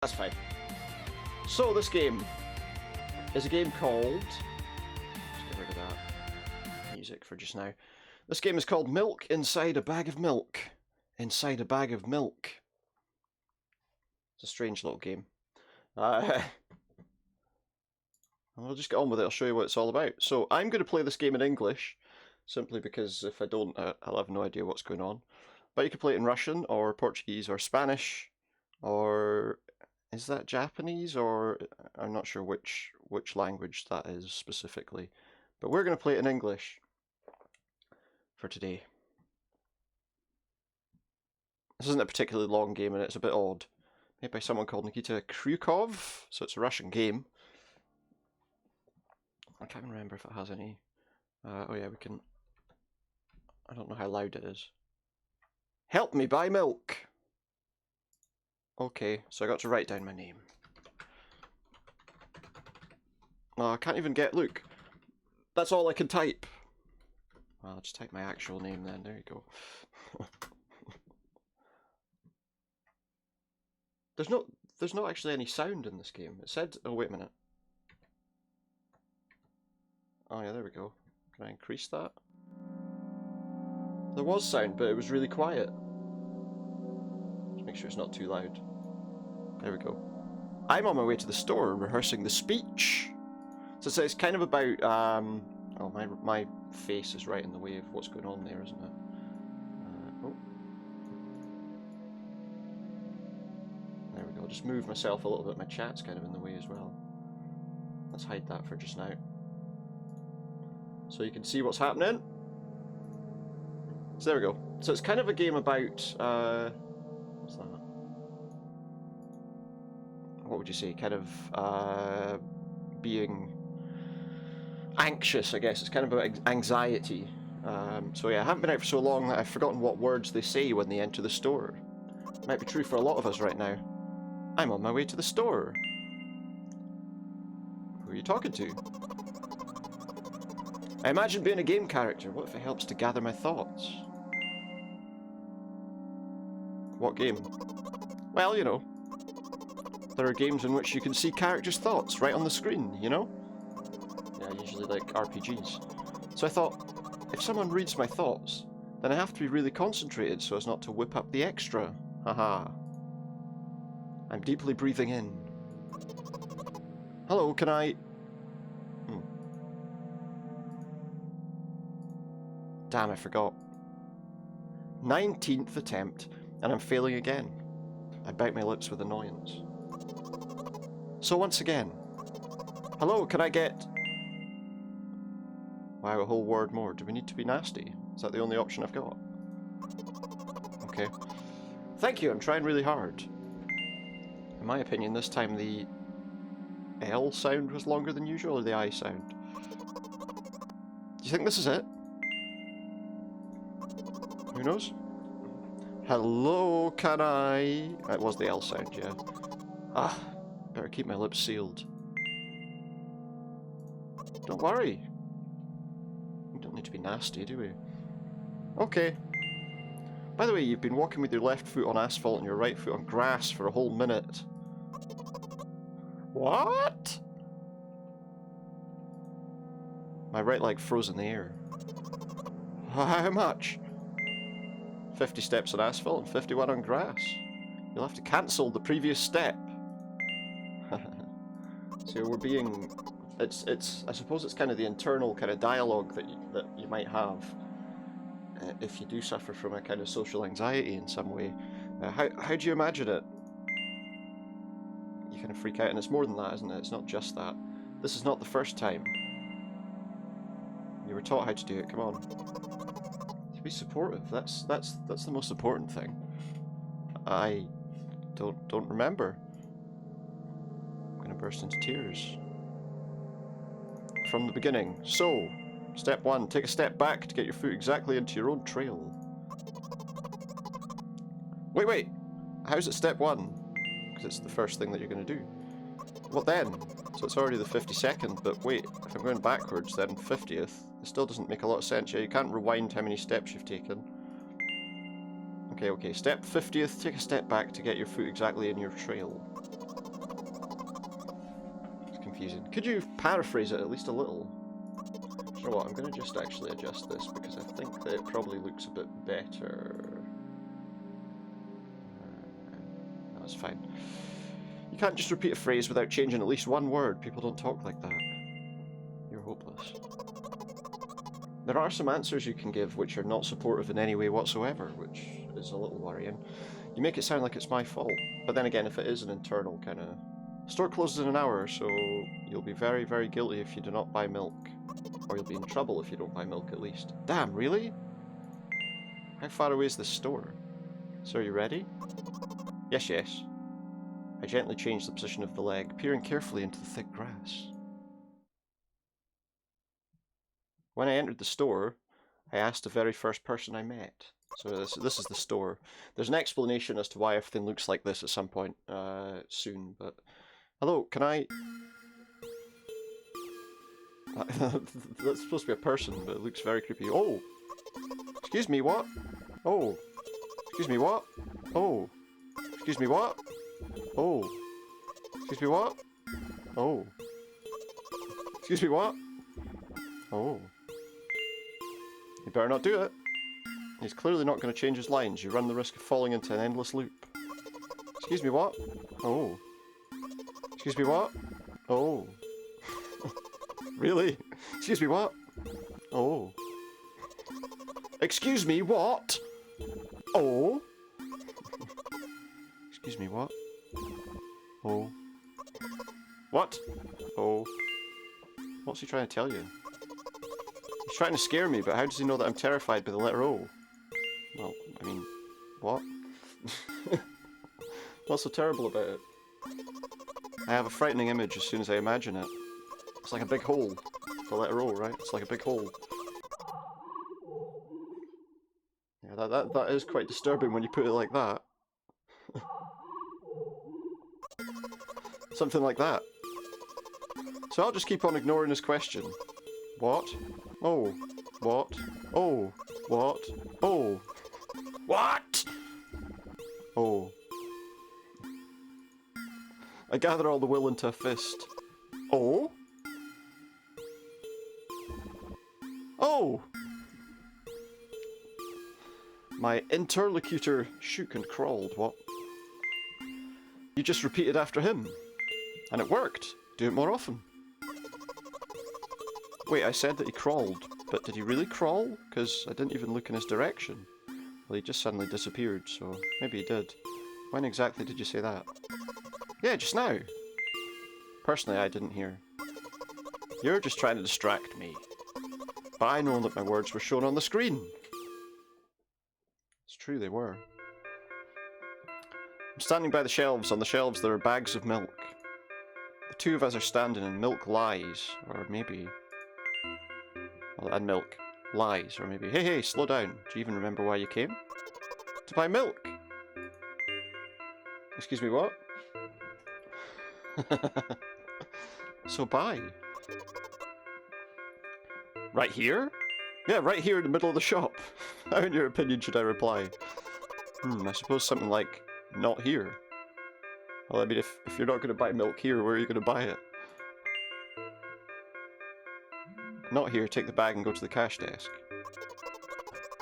That's fine. So this game is a game called... Let's get rid of that music for just now. This game is called Milk Inside a Bag of Milk. Inside a Bag of Milk. It's a strange little game. We'll just get on with it. I'll show you what it's all about. So I'm going to play this game in English, simply because if I don't, I'll have no idea what's going on. But you can play it in Russian, or Portuguese, or Spanish, or... is that Japanese, or... I'm not sure which language that is specifically. But we're going to play it in English for today. This isn't a particularly long game, and it's a bit odd. Made by someone called Nikita Kryukov, so it's a Russian game. I can't remember if it has any... oh yeah, we can... I don't know how loud it is. Help me buy milk! Okay, so I got to write down my name. Oh, I can't even get... Look, that's all I can type. Well, I'll just type my actual name then, there you go. There's not actually any sound in this game. It said... Oh, wait a minute. Oh yeah, there we go. Can I increase that? There was sound, but it was really quiet. Just make sure it's not too loud. There we go. I'm on my way to the store, rehearsing the speech. So it's kind of about, oh, my face is right in the way of what's going on there, isn't it? Oh. There we go. I'll just move myself a little bit. My chat's kind of in the way as well. Let's hide that for just now. So you can see what's happening. So there we go. So it's kind of a game about, what's that? What would you say? Kind of being anxious, I guess. It's kind of about anxiety. So yeah, I haven't been out for so long that I've forgotten what words they say when they enter the store. Might be true for a lot of us right now. I'm on my way to the store. Who are you talking to? I imagine being a game character. What if it helps to gather my thoughts? What game? Well, you know. There are games in which you can see characters' thoughts right on the screen, you know? Yeah, usually like RPGs. So I thought, if someone reads my thoughts, then I have to be really concentrated so as not to whip up the extra. Haha. I'm deeply breathing in. Hello, can I... Damn, I forgot. 19th attempt, and I'm failing again. I bite my lips with annoyance. So once again, hello, can I get... Wow, a whole word more. Do we need to be nasty? Is that the only option I've got? Okay. Thank you, I'm trying really hard. In my opinion, this time the L sound was longer than usual, or the I sound? Do you think this is it? Who knows? Hello, can I... That was the L sound, yeah. Ah, better keep my lips sealed. Don't worry. We don't need to be nasty, do we? Okay. By the way, you've been walking with your left foot on asphalt and your right foot on grass for a whole minute. What? My right leg froze in the air. How much? 50 steps on asphalt and 51 on grass. You'll have to cancel the previous step. So we're being... It's. I suppose it's kind of the internal kind of dialogue that you might have if you do suffer from a kind of social anxiety in some way. How do you imagine it? You kind of freak out, and it's more than that, isn't it? It's not just that. This is not the first time. You were taught how to do it. Come on. To be supportive. That's the most important thing. I don't remember. I'm gonna burst into tears. From the beginning. So, step 1, take a step back to get your foot exactly into your own trail. Wait! How's it step 1? Because it's the first thing that you're going to do. What then? So it's already the 52nd, but wait, if I'm going backwards, then 50th. It still doesn't make a lot of sense. Yeah, you can't rewind how many steps you've taken. Okay, step 50th, take a step back to get your foot exactly in your trail. confusing. Could you paraphrase it at least a little? You know what, I'm going to just actually adjust this because I think that it probably looks a bit better. That's fine. You can't just repeat a phrase without changing at least one word. People don't talk like that. You're hopeless. There are some answers you can give which are not supportive in any way whatsoever, which is a little worrying. You make it sound like it's my fault, but then again, if it is an internal kind of... Store closes in an hour, so you'll be very, very guilty if you do not buy milk. Or you'll be in trouble if you don't buy milk, at least. Damn, really? How far away is this store? So are you ready? Yes, yes. I gently changed the position of the leg, peering carefully into the thick grass. When I entered the store, I asked the very first person I met. So this is the store. There's an explanation as to why everything looks like this at some point soon, but... Hello, can I... That's supposed to be a person, but it looks very creepy. Oh! Excuse me, what? Oh! Excuse me, what? Oh! Excuse me, what? Oh! Excuse me, what? Oh! Excuse me, what? Oh. You better not do it. He's clearly not going to change his lines. You run the risk of falling into an endless loop. Excuse me, what? Oh. Excuse me, what? Oh. Really? Excuse me, what? Oh. Excuse me, what? Oh. Excuse me, what? Oh. What? Oh. What's he trying to tell you? He's trying to scare me, but how does he know that I'm terrified by the letter O? Well, I mean, what? What's so terrible about it? I have a frightening image as soon as I imagine it. It's like a big hole. The letter O, right? It's like a big hole. Yeah, that is quite disturbing when you put it like that. Something like that. So I'll just keep on ignoring his question. What? Oh. What? Oh. What? Oh. What? Oh. I gather all the will into a fist. Oh? Oh! My interlocutor shook and crawled. What? You just repeated after him. And it worked. Do it more often. Wait, I said that he crawled, but did he really crawl? Because I didn't even look in his direction. Well, he just suddenly disappeared, so maybe he did. When exactly did you say that? Yeah, just now. Personally, I didn't hear. You're just trying to distract me. But I know that my words were shown on the screen. It's true, they were. I'm standing by the shelves. On the shelves there are bags of milk. The two of us are standing and milk lies. Or maybe... Well, and milk lies. Or maybe, hey, slow down. Do you even remember why you came? To buy milk. Excuse me, what? So buy. Right here? Yeah, right here in the middle of the shop. How in your opinion should I reply? I suppose something like, not here. Well, I mean, if you're not going to buy milk here, where are you going to buy it? Not here, take the bag and go to the cash desk.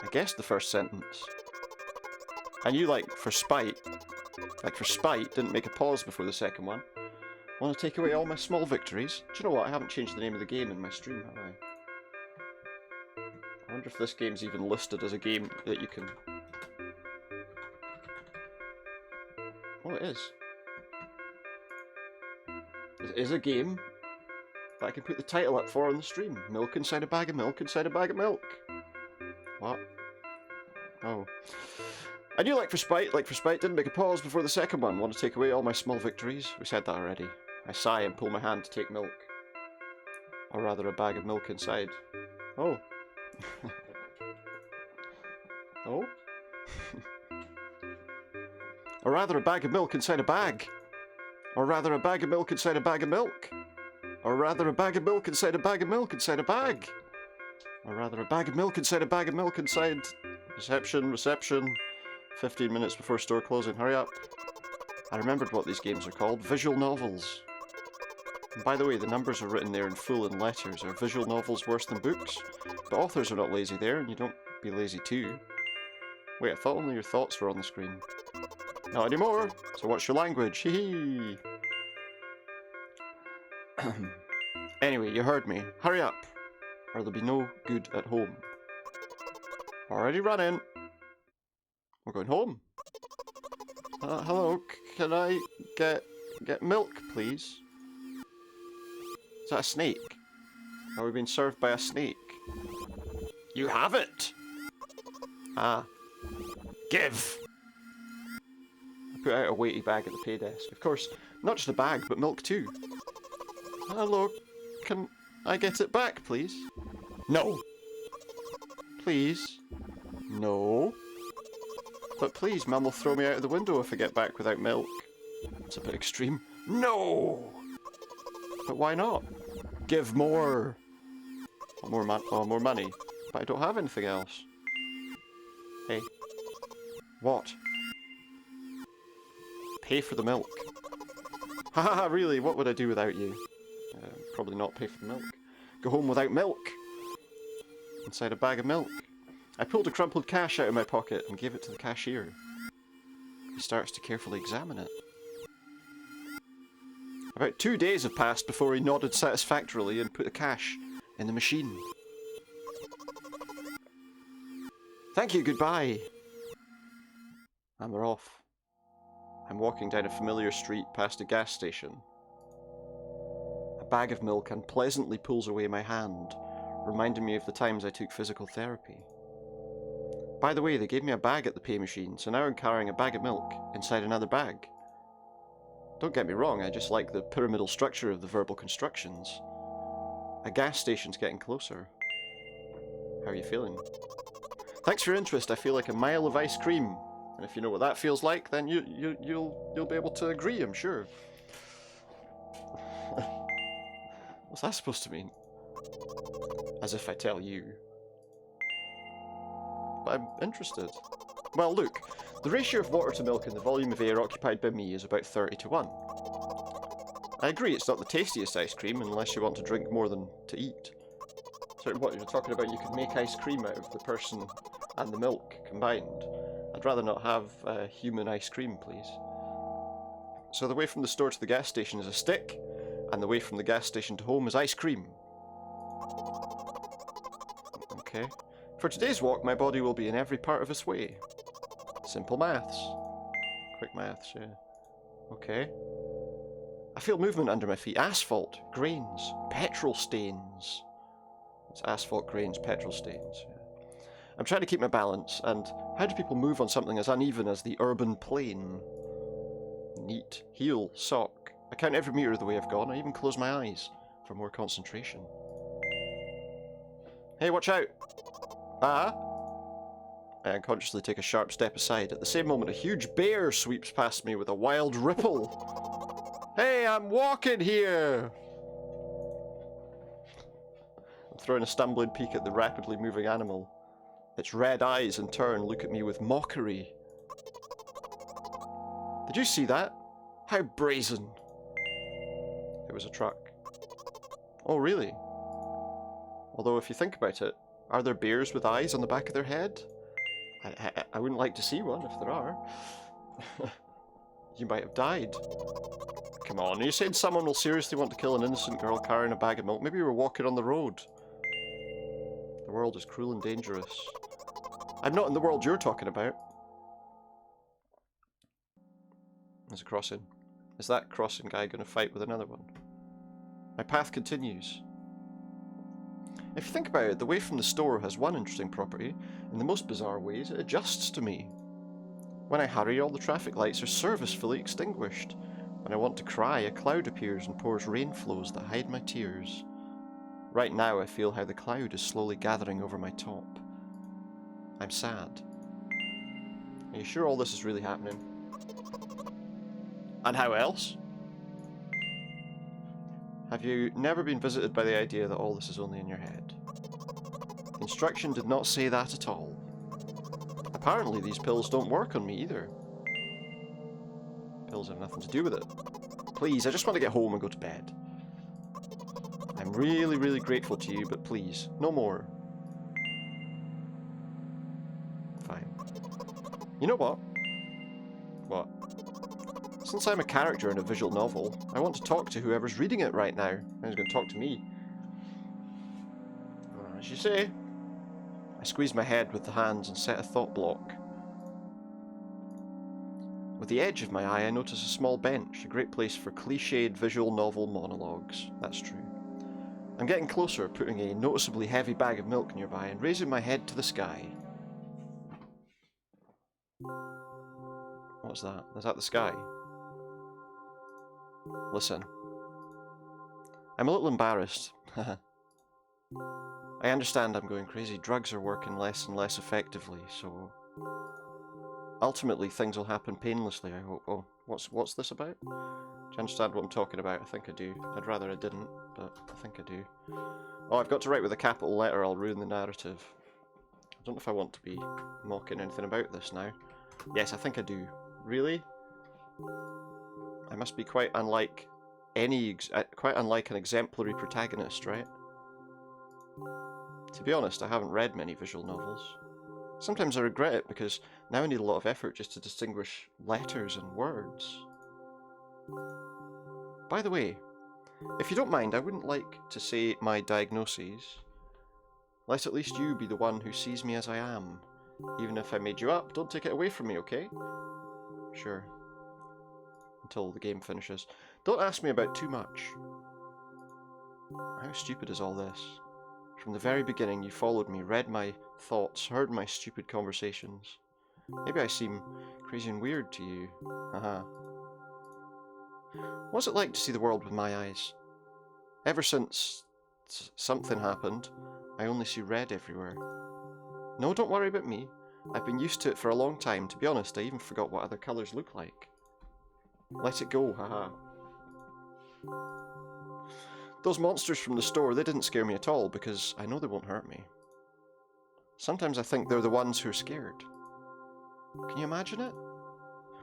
I guessed the first sentence. And you, like for spite, didn't make a pause before the second one. Want to take away all my small victories? Do you know what? I haven't changed the name of the game in my stream, have I? I wonder if this game's even listed as a game that you can... Oh, it is. It is a game that I can put the title up for on the stream. Milk inside a bag of milk inside a bag of milk. What? Oh. I knew like for spite, didn't make a pause before the second one. Want to take away all my small victories? We said that already. I sigh and pull my hand to take milk. Or rather a bag of milk inside. Oh. Oh? Or rather a bag of milk inside a bag. Or rather a bag of milk inside a bag of milk. Or rather a bag of milk inside a bag of milk inside a bag. Or rather a bag of milk inside a bag of milk inside... Reception. 15 minutes before store closing, hurry up. I remembered what these games are called. Visual novels. And by the way, the numbers are written there in full in letters. Are visual novels worse than books? But authors are not lazy there, and you don't be lazy too. Wait, I thought only your thoughts were on the screen. Not anymore! So what's your language? Hee hee! Anyway, you heard me. Hurry up, or there'll be no good at home. Already running. We're going home. Hello, can I get milk, please? Is that a snake? Are we being served by a snake? You have it! Ah. Give! I put out a weighty bag at the pay desk. Of course, not just a bag, but milk too. Hello, can I get it back, please? No! Please? No? But please, Mum will throw me out of the window if I get back without milk. It's a bit extreme. No! But why not? Give more! More money. But I don't have anything else. Hey. What? Pay for the milk. Haha, really? What would I do without you? Probably not pay for the milk. Go home without milk! Inside a bag of milk. I pulled a crumpled cash out of my pocket and gave it to the cashier. He starts to carefully examine it. About 2 days have passed before he nodded satisfactorily and put the cash in the machine. Thank you, goodbye! And we're off. I'm walking down a familiar street past a gas station. A bag of milk unpleasantly pulls away my hand, reminding me of the times I took physical therapy. By the way, they gave me a bag at the pay machine, so now I'm carrying a bag of milk inside another bag. Don't get me wrong, I just like the pyramidal structure of the verbal constructions. A gas station's getting closer. How are you feeling? Thanks for your interest. I feel like a mile of ice cream. And if you know what that feels like, then you'll be able to agree, I'm sure. What's that supposed to mean? As if I tell you. But I'm interested. Well, look, the ratio of water to milk and the volume of air occupied by me is about 30-1. I agree, it's not the tastiest ice cream unless you want to drink more than to eat. So what, you're talking about you could make ice cream out of the person and the milk combined? I'd rather not have human ice cream, please. So the way from the store to the gas station is a stick, and the way from the gas station to home is ice cream. Okay. For today's walk, my body will be in every part of its way. Simple maths. Quick maths, yeah. Okay. I feel movement under my feet. Asphalt, grains, petrol stains. It's asphalt, grains, petrol stains. Yeah. I'm trying to keep my balance, and how do people move on something as uneven as the urban plain? Neat. Heel, sock. I count every metre of the way I've gone. I even close my eyes for more concentration. Hey, watch out! Ah! I unconsciously take a sharp step aside. At the same moment, a huge bear sweeps past me with a wild ripple. Hey, I'm walking here! I'm throwing a stumbling peek at the rapidly moving animal. Its red eyes, in turn, look at me with mockery. Did you see that? How brazen! It was a truck. Oh, really? Although, if you think about it, are there bears with eyes on the back of their head? I wouldn't like to see one if there are. You might have died. Come on, are you saying someone will seriously want to kill an innocent girl carrying a bag of milk? Maybe we were walking on the road. The world is cruel and dangerous. I'm not in the world you're talking about. There's a crossing. Is that crossing guy going to fight with another one? My path continues. If you think about it, the way from the store has one interesting property. In the most bizarre ways, it adjusts to me. When I hurry, all the traffic lights are servicefully extinguished. When I want to cry, a cloud appears and pours rain flows that hide my tears. Right now, I feel how the cloud is slowly gathering over my top. I'm sad. Are you sure all this is really happening? And how else? Have you never been visited by the idea that all this is only in your head? The instruction did not say that at all. Apparently these pills don't work on me either. Pills have nothing to do with it. Please, I just want to get home and go to bed. I'm really, really grateful to you, but please, no more. Fine. You know what? What? Since I'm a character in a visual novel, I want to talk to whoever's reading it right now. Who's going to talk to me? As you say. I squeezed my head with the hands and set a thought block. With the edge of my eye, I notice a small bench, a great place for cliched visual novel monologues. That's true. I'm getting closer, putting a noticeably heavy bag of milk nearby and raising my head to the sky. What's that? Is that the sky? Listen. I'm a little embarrassed. I understand I'm going crazy. Drugs are working less and less effectively, so... Ultimately, things will happen painlessly, I hope. Oh, what's this about? Do you understand what I'm talking about? I think I do. I'd rather I didn't, but I think I do. Oh, I've got to write with a capital letter. I'll ruin the narrative. I don't know if I want to be mocking anything about this now. Yes, I think I do. Really? I must be quite unlike an exemplary protagonist, right? To be honest, I haven't read many visual novels. Sometimes I regret it because now I need a lot of effort just to distinguish letters and words. By the way, if you don't mind, I wouldn't like to say my diagnoses. Let at least you be the one who sees me as I am. Even if I made you up, don't take it away from me, okay? Sure. Until the game finishes. Don't ask me about too much. How stupid is all this? From the very beginning, you followed me, read my thoughts, heard my stupid conversations. Maybe I seem crazy and weird to you. Haha. What's it like to see the world with my eyes? Ever since something happened, I only see red everywhere. No, don't worry about me. I've been used to it for a long time. To be honest, I even forgot what other colours look like. Let it go, haha. Those monsters from the store, they didn't scare me at all because I know they won't hurt me. Sometimes I think they're the ones who are scared. Can you imagine it?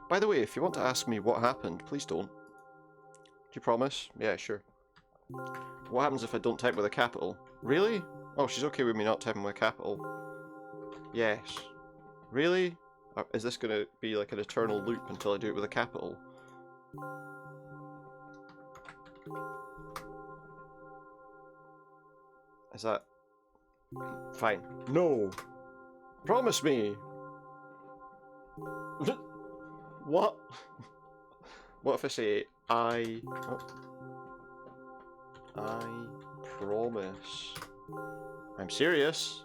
By the way, if you want to ask me what happened, please don't. Do you promise? Yeah, sure. What happens if I don't type with a capital? Really? Oh, she's okay with me not typing with a capital. Yes. Really? Is this going to be like an eternal loop until I do it with a capital? Is that... Fine. No! Promise me! What? What if I say, I promise. I'm serious.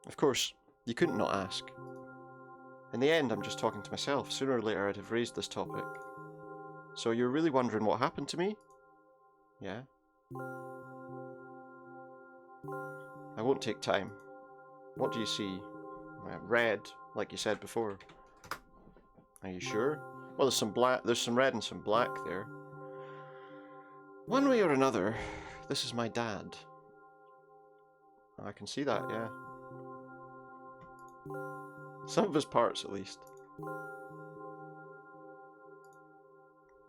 Of course, you couldn't not ask. In the end, I'm just talking to myself. Sooner or later, I'd have raised this topic. So you're really wondering what happened to me? Yeah? I won't take time. What do you see? Red, like you said before. Are you sure? Well, there's some black. There's some red and some black there. One way or another, this is my dad. I can see that, yeah. Some of his parts, at least.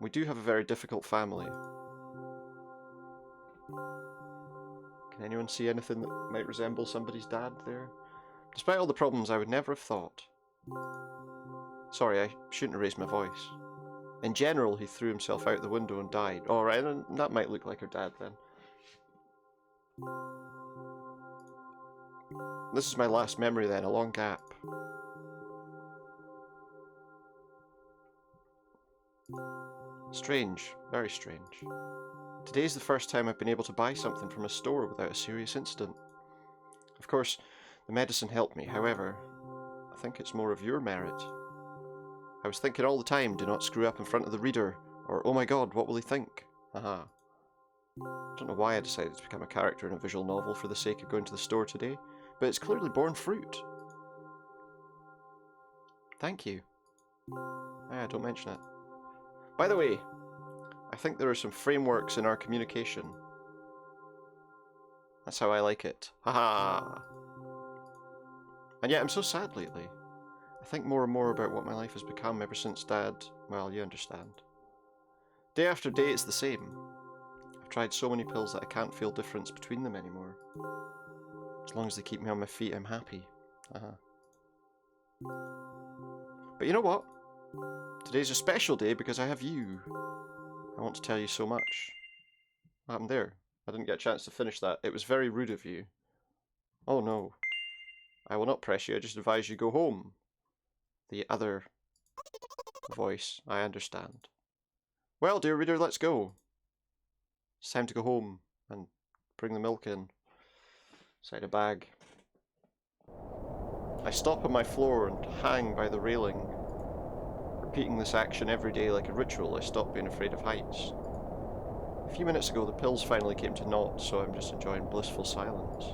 We do have a very difficult family. Can anyone see anything that might resemble somebody's dad there? Despite all the problems, I would never have thought. Sorry, I shouldn't have raised my voice. In general, he threw himself out the window and died. Alright, that might look like her dad then. This is my last memory then, a long gap. Strange, very strange. Today's the first time I've been able to buy something from a store without a serious incident. Of course, the medicine helped me, however, I think it's more of your merit. I was thinking all the time, do not screw up in front of the reader, or oh my god, what will he think? Haha. I don't know why I decided to become a character in a visual novel for the sake of going to the store today, but it's clearly borne fruit. Thank you. Ah, don't mention it. By the way, I think there are some frameworks in our communication. That's how I like it. Haha! And yet I'm so sad lately. I think more and more about what my life has become ever since Dad... Well, you understand. Day after day it's the same. I've tried so many pills that I can't feel difference between them anymore. As long as they keep me on my feet, I'm happy. But you know what? Today's a special day because I have you. I want to tell you so much. What happened there? I didn't get a chance to finish that. It was very rude of you. Oh no. I will not press you, I just advise you go home. The other voice, I understand. Well, dear reader, let's go. It's time to go home and bring the milk in. Inside a bag. I stop on my floor and hang by the railing. Repeating this action every day like a ritual, I stop being afraid of heights. A few minutes ago, the pills finally came to naught, so I'm just enjoying blissful silence.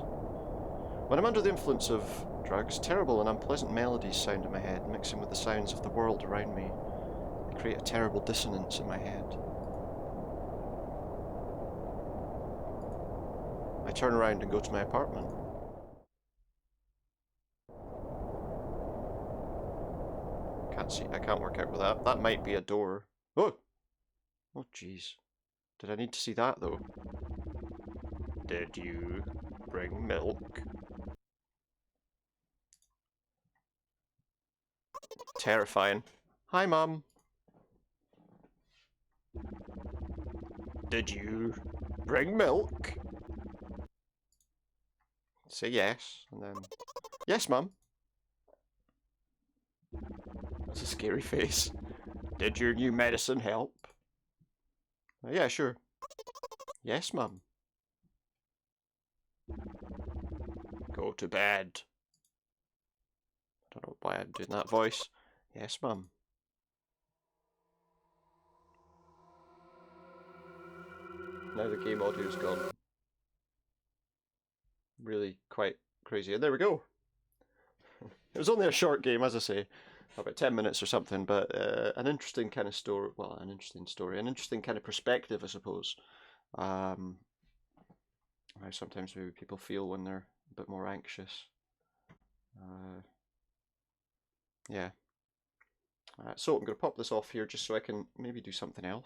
When I'm under the influence of drugs, terrible and unpleasant melodies sound in my head, mixing with the sounds of the world around me. They create a terrible dissonance in my head. I turn around and go to my apartment. I can't work out with that. That might be a door. Oh! Oh jeez. Did I need to see that though? Did you bring milk? Terrifying. Hi, Mum. Did you bring milk? Say yes, and then... Yes, Mum. That's a scary face. Did your new medicine help? Yeah, sure. Yes, Mum. Go to bed. I don't know why I'm doing that voice. Yes, Mum. Now the game audio's gone. Really quite crazy. And there we go. It was only a short game, as I say. About 10 minutes or something, but an interesting kind of story. Well, an interesting story. An interesting kind of perspective, I suppose. How sometimes maybe people feel when they're a bit more anxious. Yeah. So I'm going to pop this off here just so I can maybe do something else.